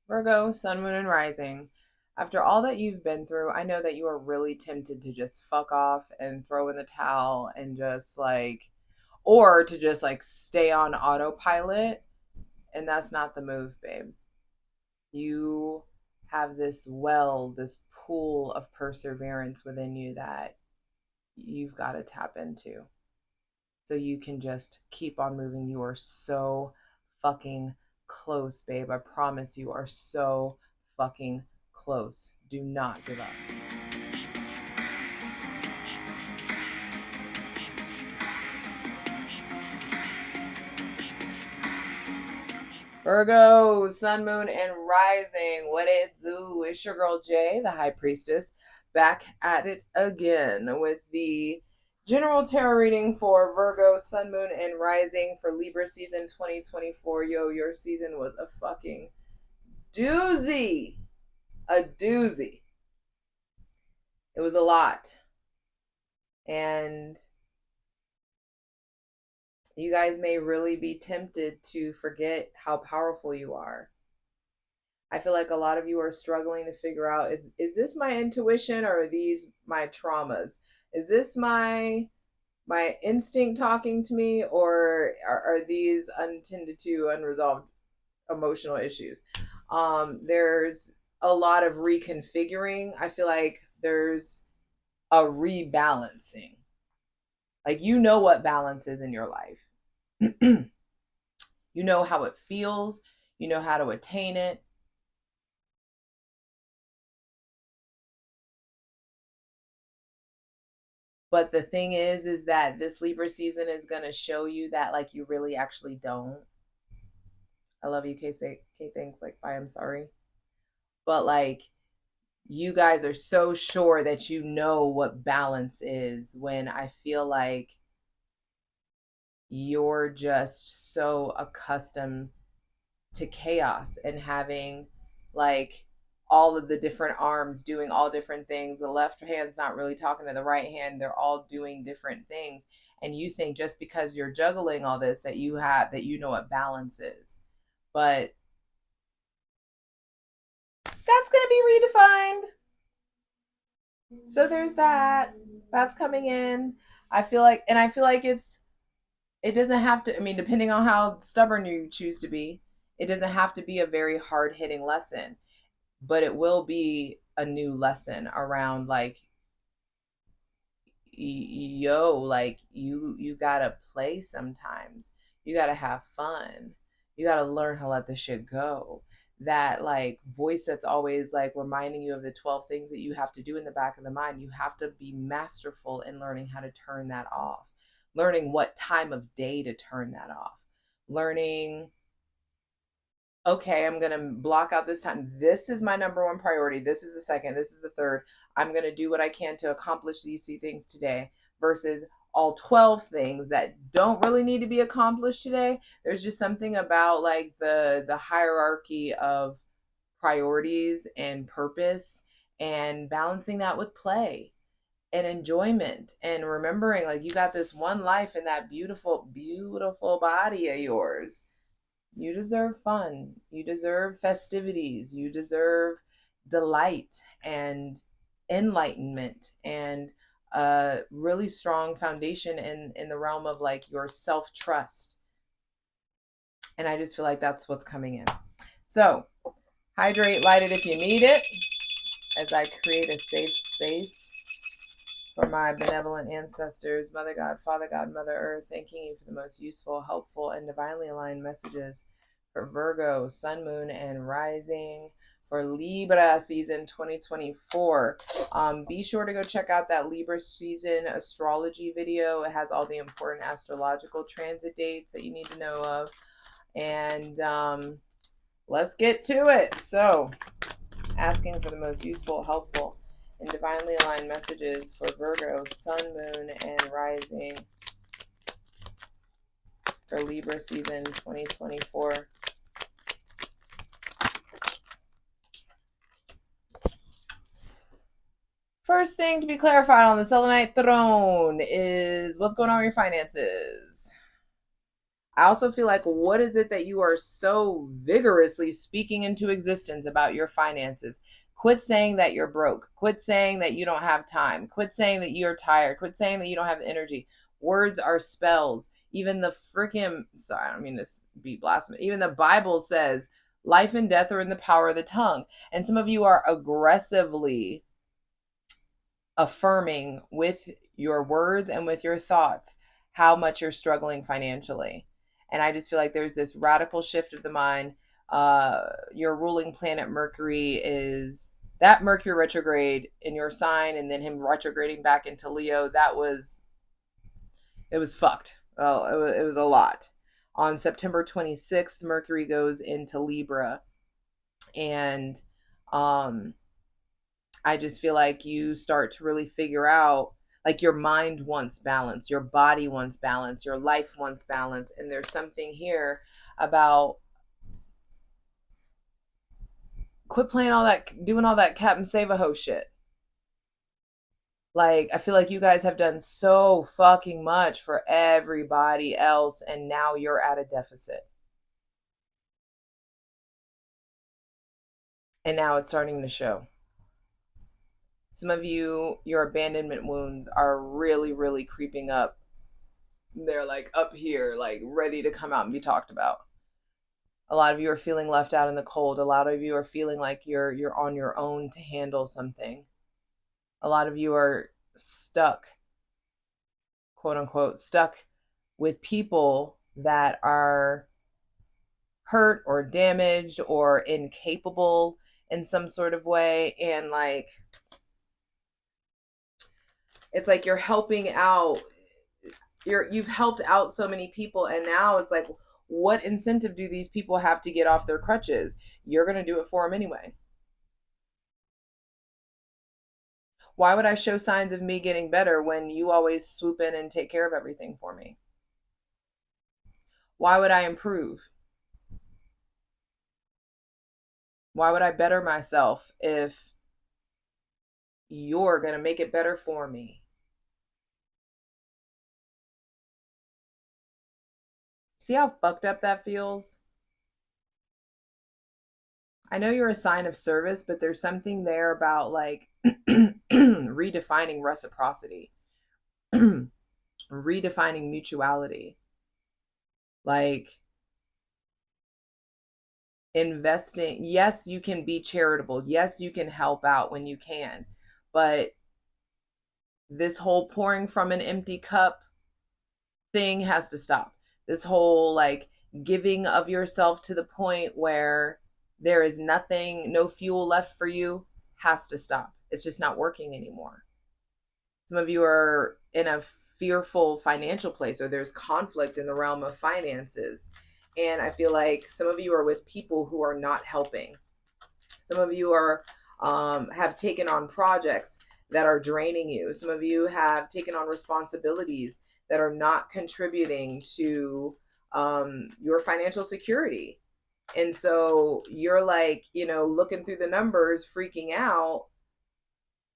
Virgo, Sun, Moon, and Rising. After all that you've been through, I know that you are really tempted to just fuck off and throw in the towel and just like, or to just like stay on autopilot. And that's not the move, babe. You have this well, this pool of perseverance within you that you've got to tap into so you can just keep on moving. You are so fucking close, babe. I promise you are so fucking close. Do not give up. Virgo, Sun, Moon, and Rising. What it do? It's your girl Jay, the High Priestess, back at it again with the general tarot reading for Virgo, Sun, Moon, and Rising for Libra season 2024. Yo, your season was a fucking doozy. A doozy. It was a lot. And you guys may really be tempted to forget how powerful you are. I feel like a lot of you are struggling to figure out, is this my intuition or are these my traumas? Is this my instinct talking to me, or are these untended to unresolved emotional issues? There's a lot of reconfiguring. I feel like there's a rebalancing. Like, you know what balance is in your life. You know how it feels, you know how to attain it. But the thing is that this Libra season is going to show you that, like, you really actually don't. I love you, K. Thanks. Like, bye, I'm sorry. But, like, you guys are so sure that you know what balance is, when I feel like you're just so accustomed to chaos and having, like, all of the different arms doing all different things. The left hand's not really talking to the right hand. They're all doing different things. And you think just because you're juggling all this that you know what balance is. But that's going to be redefined. So there's that. That's coming in. I feel like it doesn't have to, I mean, depending on how stubborn you choose to be, it doesn't have to be a very hard hitting lesson, but it will be a new lesson around, like, yo, like, you gotta play sometimes, you gotta have fun, you gotta learn how to let the shit go. That, like, voice that's always like reminding you of the 12 things that you have to do in the back of the mind, you have to be masterful in learning how to turn that off, learning what time of day to turn that off, learning, okay, I'm going to block out this time. This is my number one priority. This is the second. This is the third. I'm going to do what I can to accomplish these things today, versus all 12 things that don't really need to be accomplished today. There's just something about, like, the hierarchy of priorities and purpose, and balancing that with play and enjoyment, and remembering, like, you got this one life in that beautiful, beautiful body of yours. You deserve fun. You deserve festivities. You deserve delight and enlightenment, and a really strong foundation in the realm of, like, your self-trust. And I just feel like that's what's coming in. So hydrate, light it if you need it, as I create a safe space for my benevolent ancestors, Mother God, Father God, Mother Earth, thanking you for the most useful, helpful, and divinely aligned messages for Virgo, Sun, Moon, and Rising for Libra season 2024. Be sure to go check out that Libra season astrology video. It has all the important astrological transit dates that you need to know of. And let's get to it. So, asking for the most useful, helpful, and divinely aligned messages for Virgo, Sun, Moon, and Rising for Libra season 2024. First thing to be clarified on the Selenite throne is what's going on with your finances. I also feel like, what is it that you are so vigorously speaking into existence about your finances? Quit saying that you're broke. Quit saying that you don't have time. Quit saying that you're tired. Quit saying that you don't have the energy. Words are spells. Even the freaking, sorry, I don't mean this be blasphemous. Even the Bible says life and death are in the power of the tongue. And some of you are aggressively affirming with your words and with your thoughts how much you're struggling financially. And I just feel like there's this radical shift of the mind. Your ruling planet Mercury is that Mercury retrograde in your sign, and then him retrograding back into Leo. It was fucked. Well, it was a lot. On September 26th, Mercury goes into Libra, and um, I just feel like you start to really figure out, like, your mind wants balance, your body wants balance, your life wants balance. And there's something here about quit playing all that, doing all that Captain Save a Ho shit. Like, I feel like you guys have done so fucking much for everybody else, and now you're at a deficit. And now it's starting to show. Some of you, your abandonment wounds are really, really creeping up. They're like up here, like ready to come out and be talked about. A lot of you are feeling left out in the cold. A lot of you are feeling like you're on your own to handle something. A lot of you are stuck, quote unquote, stuck with people that are hurt or damaged or incapable in some sort of way. And like, it's like you're helping out, you've helped out so many people, and now it's like, what incentive do these people have to get off their crutches? You're going to do it for them anyway. Why would I show signs of me getting better when you always swoop in and take care of everything for me? Why would I improve? Why would I better myself if you're going to make it better for me? See how fucked up that feels? I know you're a sign of service, but there's something there about like redefining reciprocity, redefining mutuality, like investing. Yes, you can be charitable. Yes, you can help out when you can, but this whole pouring from an empty cup thing has to stop. This whole like giving of yourself to the point where there is nothing, no fuel left for you, has to stop. It's just not working anymore. Some of you are in a fearful financial place, or there's conflict in the realm of finances. And I feel like some of you are with people who are not helping. Some of you are have taken on projects that are draining you. Some of you have taken on responsibilities that are not contributing to your financial security. And so you're like, looking through the numbers, freaking out,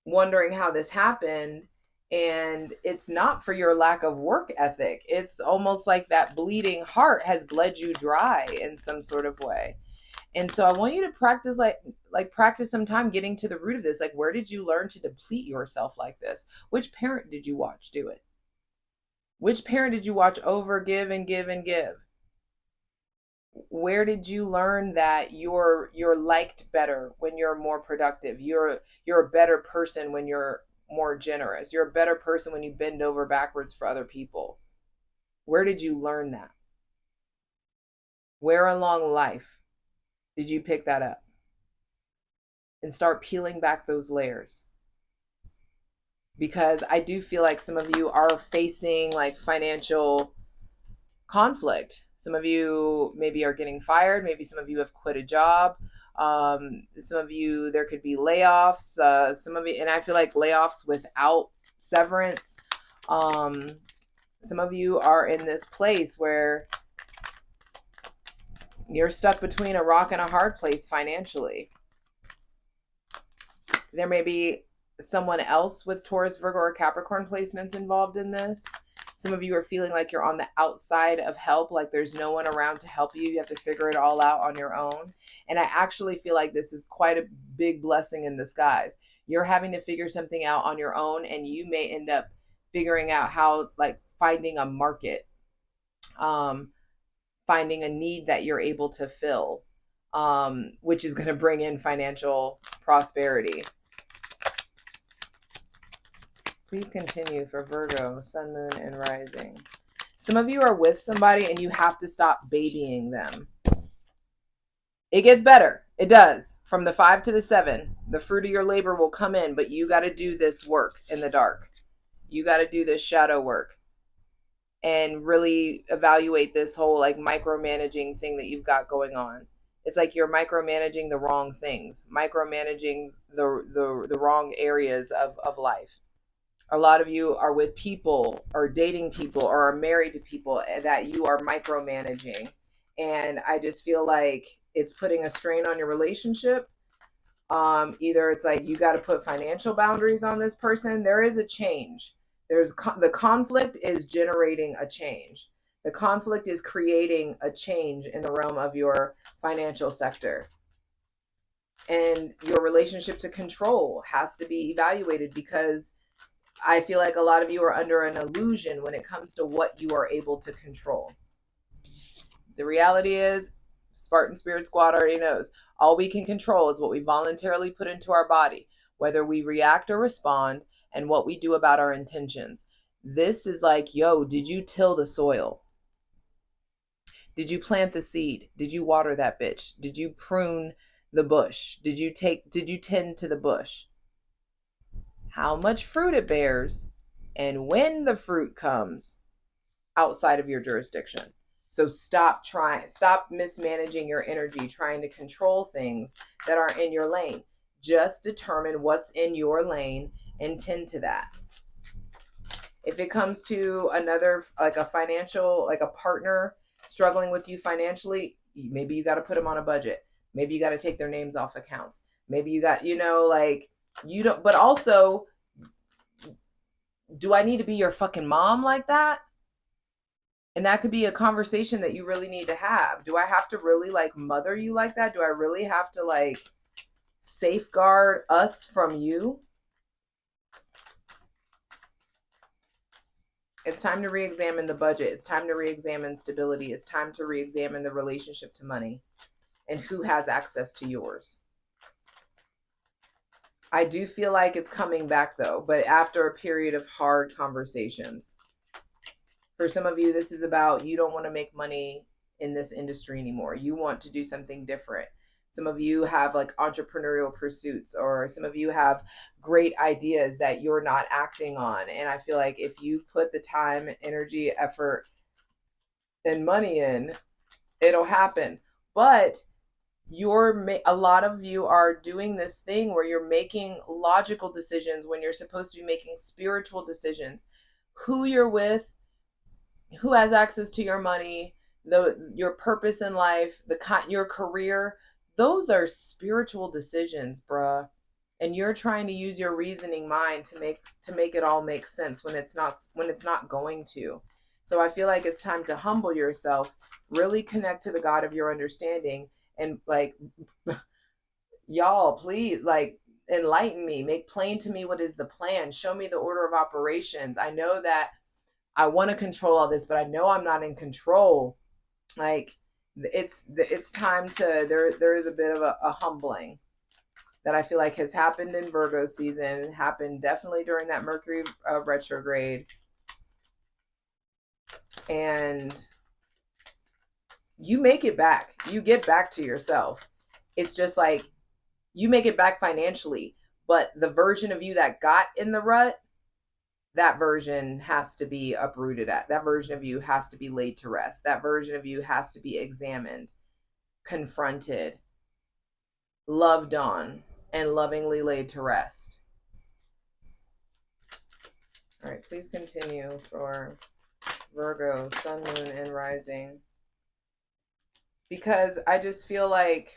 wondering how this happened. And it's not for your lack of work ethic. It's almost like that bleeding heart has bled you dry in some sort of way. And so I want you to practice practice some time getting to the root of this. Like, where did you learn to deplete yourself like this? Which parent did you watch do it? Which parent did you watch over give and give and give? Where did you learn that you're liked better when you're more productive? You're a better person when you're more generous. You're a better person when you bend over backwards for other people. Where did you learn that? Where along life did you pick that up? And start peeling back those layers. Because I do feel like some of you are facing like financial conflict. Some of you maybe are getting fired. Maybe some of you have quit a job. Some of you, there could be layoffs. Some of you, and I feel like layoffs without severance. Some of you are in this place where you're stuck between a rock and a hard place financially. There may be someone else with Taurus, Virgo, or Capricorn placements involved in this. Some of you are feeling like you're on the outside of help, like there's no one around to help you. You have to figure it all out on your own. And I actually feel like this is quite a big blessing in disguise. You're having to figure something out on your own, and you may end up figuring out how, like, finding a market, finding a need that you're able to fill, which is going to bring in financial prosperity. Please continue for Virgo, Sun, Moon, and Rising. Some of you are with somebody and you have to stop babying them. It gets better. It does. From the 5 to the 7, the fruit of your labor will come in, but you got to do this work in the dark. You got to do this shadow work and really evaluate this whole like micromanaging thing that you've got going on. It's like you're micromanaging the wrong things, micromanaging the wrong areas of life. A lot of you are with people or dating people or are married to people that you are micromanaging. And I just feel like it's putting a strain on your relationship. Either it's like you got to put financial boundaries on this person. There is a change. The conflict is generating a change. The conflict is creating a change in the realm of your financial sector. And your relationship to control has to be evaluated, because I feel like a lot of you are under an illusion when it comes to what you are able to control. The reality is, Spartan Spirit Squad already knows, all we can control is what we voluntarily put into our body, whether we react or respond, and what we do about our intentions. This is like, yo, did you till the soil? Did you plant the seed? Did you water that bitch? Did you prune the bush? Did you tend to the bush? How much fruit it bears, and when the fruit comes outside of your jurisdiction. So stop mismanaging your energy, trying to control things that aren't in your lane. Just determine what's in your lane and tend to that. If it comes to another, like a financial, like a partner struggling with you financially, maybe you got to put them on a budget. Maybe you got to take their names off accounts. Maybe you got, like, you don't, but also, do I need to be your fucking mom like that? And that could be a conversation that you really need to have. Do I have to really like mother you like that? Do I really have to like safeguard us from you? It's time to re-examine the budget. It's time to re-examine stability. It's time to re-examine the relationship to money and who has access to yours. I do feel like it's coming back though, but after a period of hard conversations. For some of you, this is about, you don't want to make money in this industry anymore. You want to do something different. Some of you have like entrepreneurial pursuits, or some of you have great ideas that you're not acting on. And I feel like if you put the time, energy, effort, and money in, it'll happen. But a lot of you are doing this thing where you're making logical decisions when you're supposed to be making spiritual decisions. Who you're with, who has access to your money, your purpose in life, your career, those are spiritual decisions, bruh. And you're trying to use your reasoning mind to make it all make sense when it's not going to. So I feel like it's time to humble yourself, really connect to the God of your understanding, and like, y'all, please, like, enlighten me, make plain to me what is the plan, show me the order of operations. I know that I want to control all this, but I know I'm not in control. Like, it's time to, there is a bit of a humbling that I feel like has happened in Virgo season, happened definitely during that Mercury retrograde. And you make it back. You get back to yourself. It's just like, you make it back financially, but the version of you that got in the rut, that version has to be uprooted. That version of you has to be laid to rest. That version of you has to be examined, confronted, loved on, and lovingly laid to rest. All right, please continue for Virgo, Sun, Moon, and Rising. Because I just feel like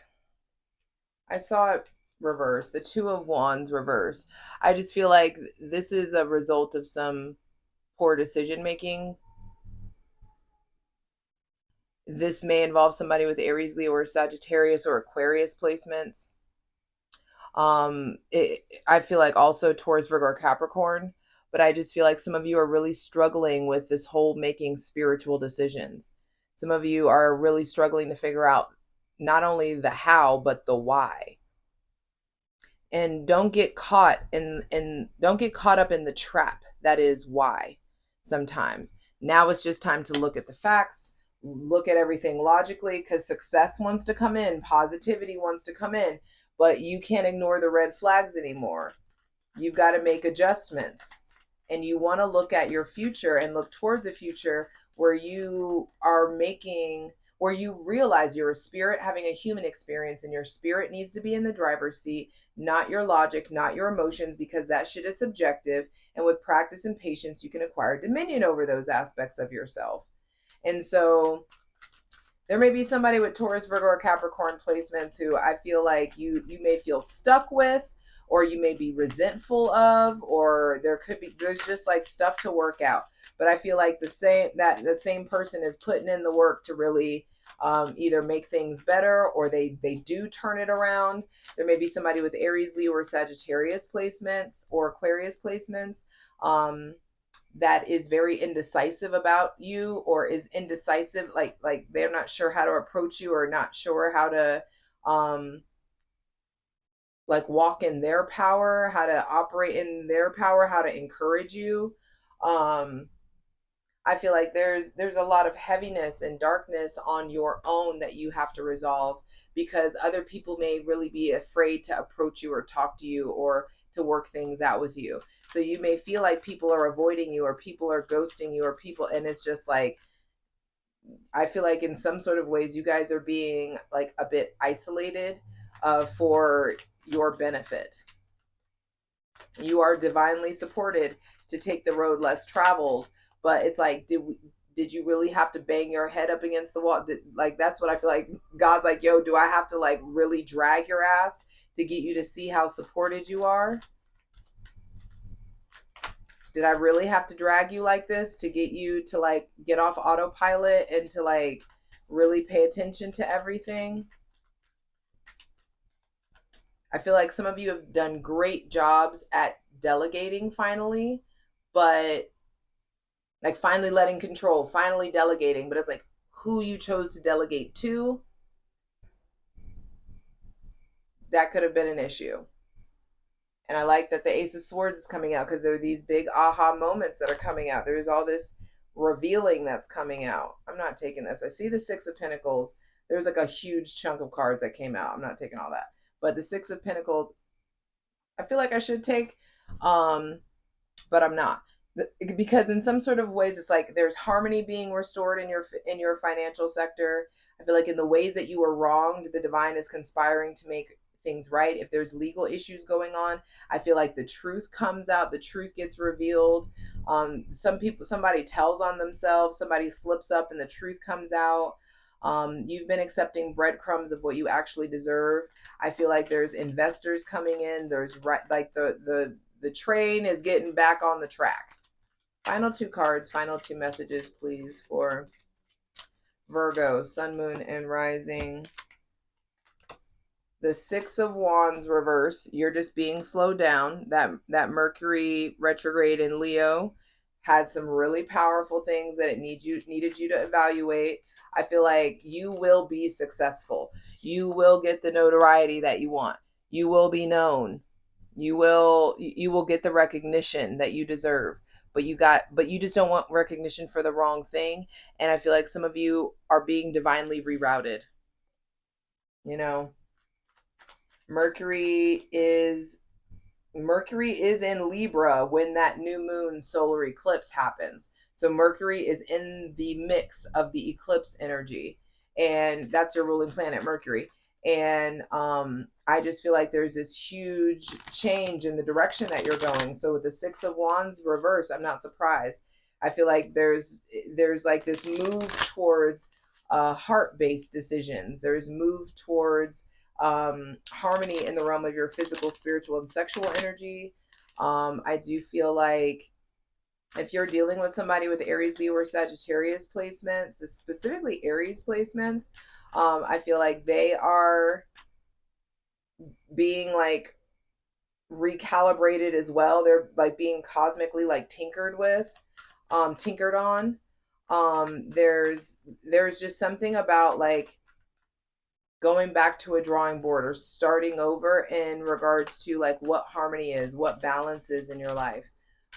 I saw it reverse, the Two of Wands reverse. I just feel like this is a result of some poor decision making. This may involve somebody with Aries, Leo, or Sagittarius or Aquarius placements. I feel like also Taurus, Virgo, or Capricorn, but I just feel like some of you are really struggling with this whole making spiritual decisions. Some of you are really struggling to figure out not only the how, but the why. And don't get caught don't get caught up in the trap that is why. Sometimes now it's just time to look at the facts, look at everything logically, because success wants to come in, positivity wants to come in, but you can't ignore the red flags anymore. You've got to make adjustments, and you want to look at your future and look towards a future where you are making, where you realize you're a spirit having a human experience, and your spirit needs to be in the driver's seat, not your logic, not your emotions, because that shit is subjective. And with practice and patience, you can acquire dominion over those aspects of yourself. And so there may be somebody with Taurus, Virgo, or Capricorn placements who I feel like you may feel stuck with, or you may be resentful of, or there's just like stuff to work out. But I feel like the same person is putting in the work to really either make things better, or they do turn it around. There may be somebody with Aries, Leo, or Sagittarius placements or Aquarius placements that is very indecisive about you, or is indecisive, like they're not sure how to approach you, or not sure how to like walk in their power, how to operate in their power, how to encourage you. I feel like there's a lot of heaviness and darkness on your own that you have to resolve, because other people may really be afraid to approach you or talk to you or to work things out with you. So you may feel like people are avoiding you, or people are ghosting you, or people, and it's just like, I feel like in some sort of ways you guys are being like a bit isolated for your benefit. You are divinely supported to take the road less traveled, but it's like, did you really have to bang your head up against the wall? Like, that's what I feel like God's like, yo, do I have to like really drag your ass to get you to see how supported you are? Did I really have to drag you like this to get you to like get off autopilot and to like really pay attention to everything? I feel like some of you have done great jobs at delegating finally, but like finally letting control, finally delegating, but it's like who you chose to delegate to, that could have been an issue. And I like that the Ace of Swords is coming out, because there are these big aha moments that are coming out. There's all this revealing that's coming out. I'm not taking this. I see the Six of Pentacles. There's like a huge chunk of cards that came out. I'm not taking all that. But the Six of Pentacles, I feel like I should take, but I'm not. Because in some sort of ways, it's like there's harmony being restored in your financial sector. I feel like in the ways that you were wronged, the divine is conspiring to make things right. If there's legal issues going on, I feel like the truth comes out, the truth gets revealed. Somebody tells on themselves, somebody slips up, and the truth comes out. You've been accepting breadcrumbs of what you actually deserve. I feel like there's investors coming in. There's like the train is getting back on the track. Final two cards, final two messages, please, for Virgo, Sun, Moon, and Rising. The Six of Wands reverse. You're just being slowed down. That Mercury retrograde in Leo had some really powerful things that it needed you to evaluate. I feel like you will be successful. You will get the notoriety that you want. You will be known. You will get the recognition that you deserve. But you just don't want recognition for the wrong thing. And I feel like some of you are being divinely rerouted. You know, Mercury is in Libra when that new moon solar eclipse happens. So Mercury is in the mix of the eclipse energy, and that's your ruling planet, Mercury. And I just feel like there's this huge change in the direction that you're going. So with the Six of Wands reverse, I'm not surprised. I feel like there's like this move towards heart-based decisions. There's move towards harmony in the realm of your physical, spiritual, and sexual energy. I do feel like If you're dealing with somebody with Aries, Leo, or Sagittarius placements, specifically Aries placements, I feel like they are being like recalibrated as well. They're like being cosmically like tinkered with, tinkered on. There's just something about like going back to a drawing board or starting over in regards to like what harmony is, what balance is in your life,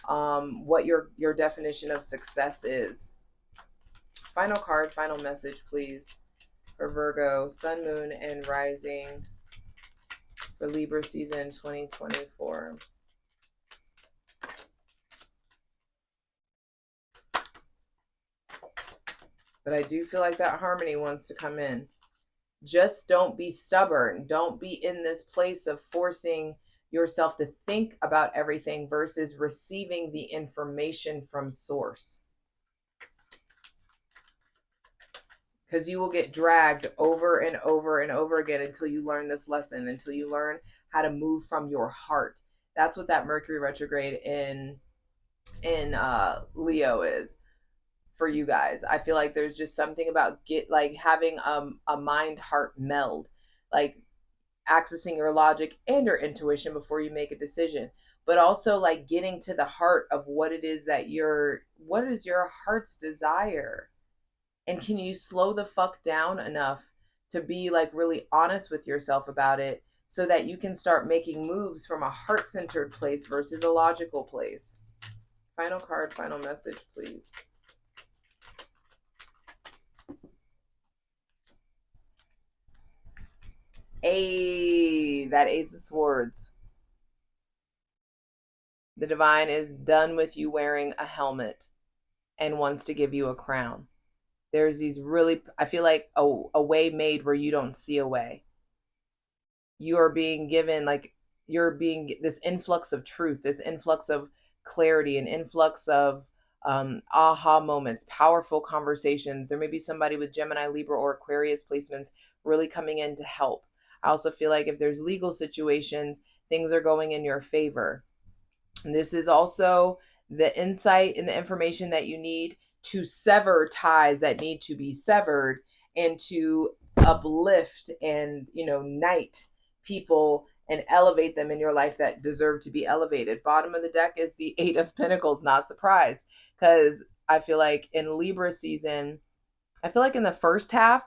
what your definition of success is. Final card, final message, please, for Virgo, Sun, Moon, and Rising for Libra season 2024. But I do feel like that harmony wants to come in. Just don't be stubborn. Don't be in this place of forcing yourself to think about everything versus receiving the information from source. Because you will get dragged over and over and over again until you learn this lesson, until you learn how to move from your heart. That's what that Mercury retrograde in Leo is for you guys. I feel like there's just something about having a mind heart meld, like accessing your logic and your intuition before you make a decision, but also like getting to the heart of what it is that what is your heart's desire, and can you slow the fuck down enough to be like really honest with yourself about it so that you can start making moves from a heart-centered place versus a logical place. Final card, final message, please. That Ace of Swords. The divine is done with you wearing a helmet and wants to give you a crown. There's these really, I feel like a way made where you don't see a way. You are being given like, you're being this influx of truth, this influx of clarity, an influx of aha moments, powerful conversations. There may be somebody with Gemini, Libra, or Aquarius placements really coming in to help. I also feel like if there's legal situations, things are going in your favor. And this is also the insight and the information that you need to sever ties that need to be severed and to uplift and, knight people and elevate them in your life that deserve to be elevated. Bottom of the deck is the Eight of Pentacles. Not surprised, because I feel like in Libra season, I feel like in the first half,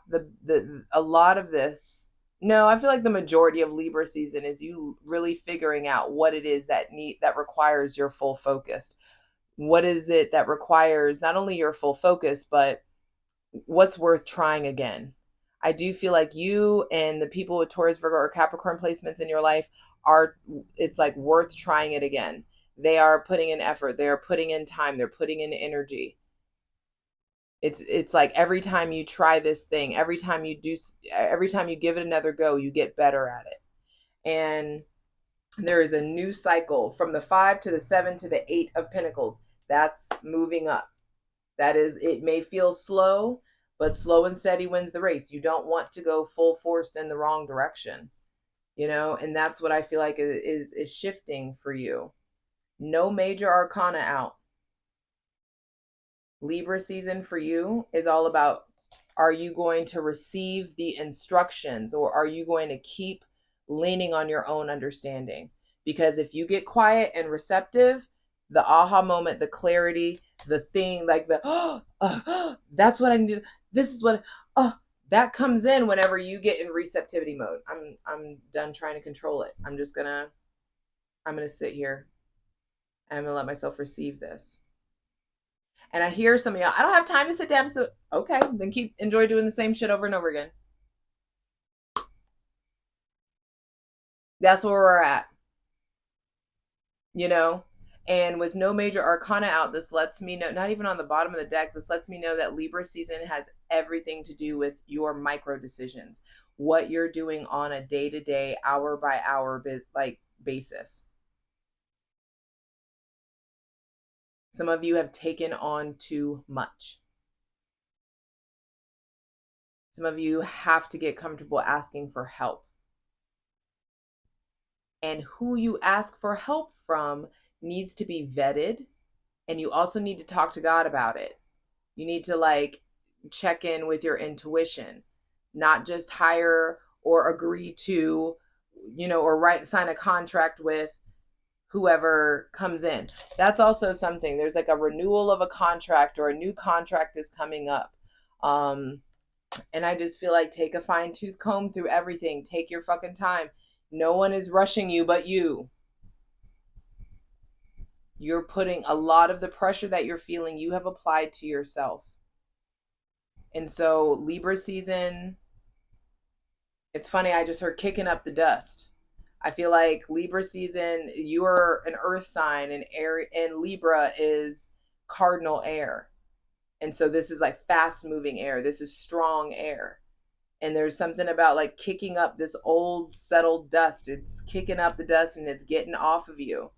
a lot of this, no, I feel like the majority of Libra season is you really figuring out what it is that requires your full focus. What is it that requires not only your full focus, but what's worth trying again? I do feel like you and the people with Taurus, Virgo, or Capricorn placements in your life it's like worth trying it again. They are putting in effort. They are putting in time. They're putting in energy. It's like every time you try this thing, every time you give it another go, you get better at it. And there is a new cycle from the 5 to the 7 to the 8 of Pentacles. That's moving up. That is, it may feel slow, but slow and steady wins the race. You don't want to go full force in the wrong direction, and that's what I feel like is shifting for you. No major arcana out. Libra season for you is all about, are you going to receive the instructions, or are you going to keep leaning on your own understanding? Because if you get quiet and receptive, the aha moment, the clarity, the thing like that's what I need. This is what, that comes in whenever you get in receptivity mode. I'm done trying to control it. I'm gonna sit here. I'm gonna let myself receive this. And I hear some of y'all, I don't have time to sit down. So, okay, then enjoy doing the same shit over and over again. That's where we're at, And with no major arcana out, this lets me know, not even on the bottom of the deck, this lets me know that Libra season has everything to do with your micro decisions, what you're doing on a day-to-day, hour by hour basis. Some of you have taken on too much. Some of you have to get comfortable asking for help. And who you ask for help from needs to be vetted And you also need to talk to God about it. You need to like check in with your intuition, not just hire or agree to, or sign a contract with whoever comes in. That's also something. There's like a renewal of a contract or a new contract is coming up. And I just feel like take a fine tooth comb through everything. Take your fucking time. No one is rushing you but you. You're putting a lot of the pressure that you're feeling, you have applied to yourself. And so, Libra season, it's funny, I just heard kicking up the dust. I feel like Libra season, you're an earth sign, and air, and Libra is cardinal air. And so this is like fast moving air. This is strong air. And there's something about like kicking up this old settled dust. It's kicking up the dust and it's getting off of you.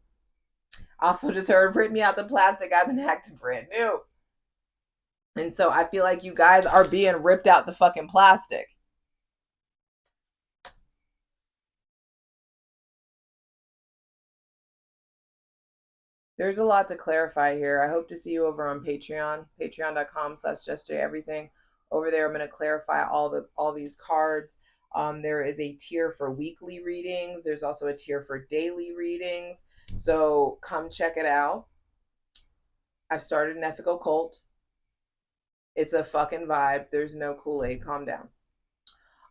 Also just heard, rip me out the plastic. I've been acting brand new. And so I feel like you guys are being ripped out the fucking plastic. There's a lot to clarify here. I hope to see you over on Patreon, patreon.com/JustJEverything. Over there, I'm going to clarify all these cards. There is a tier for weekly readings. There's also a tier for daily readings. So come check it out. I've started an ethical cult. It's a fucking vibe. There's no Kool-Aid. Calm down.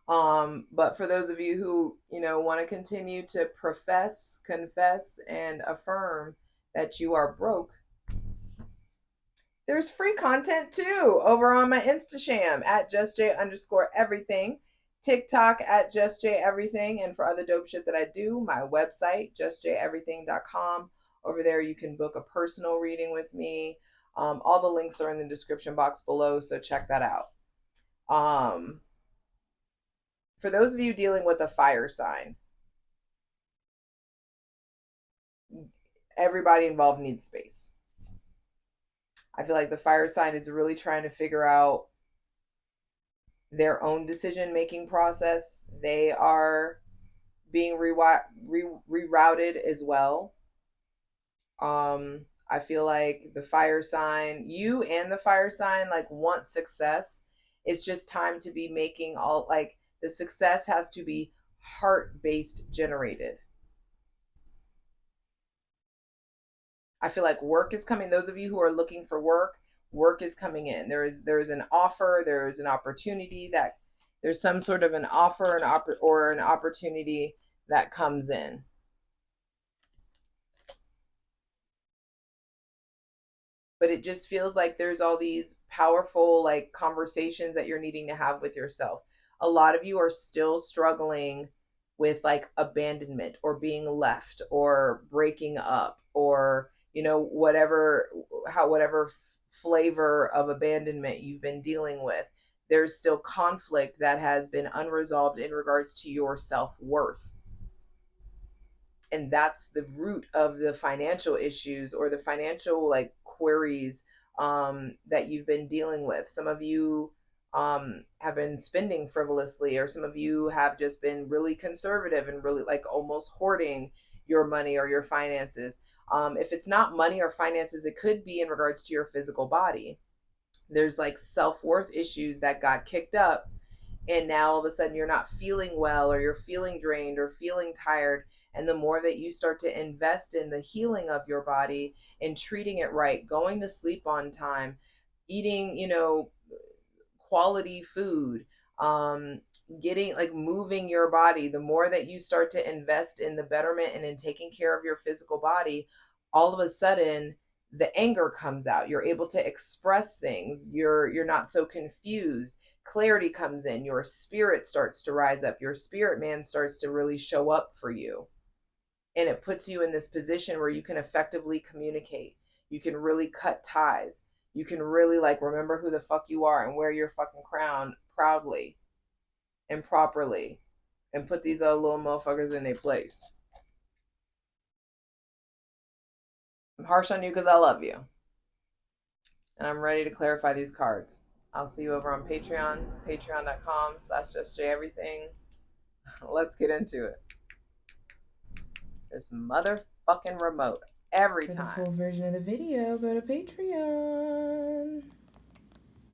But for those of you who, want to continue to profess, confess, and affirm that you are broke, there's free content too over on my Instagram at JustJ_everything, TikTok at JustJEverything, and for other dope shit that I do, my website, JustJEverything.com. Over there, you can book a personal reading with me. All the links are in the description box below, so check that out. For those of you dealing with a fire sign, everybody involved needs space. I feel like the fire sign is really trying to figure out their own decision-making process. They are being rerouted as well. I feel like the fire sign, you and the fire sign, like want success. It's just time to be making all, like, the success has to be heart-based generated. I feel like work is coming. Those of you who are looking for work is coming in. There's an offer, there's an opportunity, that there's some sort of an offer, or an opportunity that comes in. But it just feels like there's all these powerful like conversations that you're needing to have with yourself. A lot of you are still struggling with like abandonment or being left or breaking up, or whatever flavor of abandonment you've been dealing with. There's still conflict that has been unresolved in regards to your self-worth. And that's the root of the financial issues or the financial like queries that you've been dealing with. Some of you have been spending frivolously, or some of you have just been really conservative and really like almost hoarding your money or your finances. If it's not money or finances, it could be in regards to your physical body. There's like self-worth issues that got kicked up, and now all of a sudden you're not feeling well, or you're feeling drained or feeling tired. And the more that you start to invest in the healing of your body and treating it right, going to sleep on time, eating, quality food, getting like moving your body, the more that you start to invest in the betterment and in taking care of your physical body, all of a sudden the anger comes out. You're able to express things. You're not so confused. Clarity comes in. Your spirit starts to rise up. Your spirit man starts to really show up for you. And it puts you in this position where you can effectively communicate. You can really cut ties. You can really like remember who the fuck you are and wear your fucking crown proudly and properly, and put these other little motherfuckers in their place. I'm harsh on you because I love you. And I'm ready to clarify these cards. I'll see you over on Patreon, patreon.com/JustJEverything. Let's get into it. This motherfucking remote. every For the time. full version of the video, go to Patreon.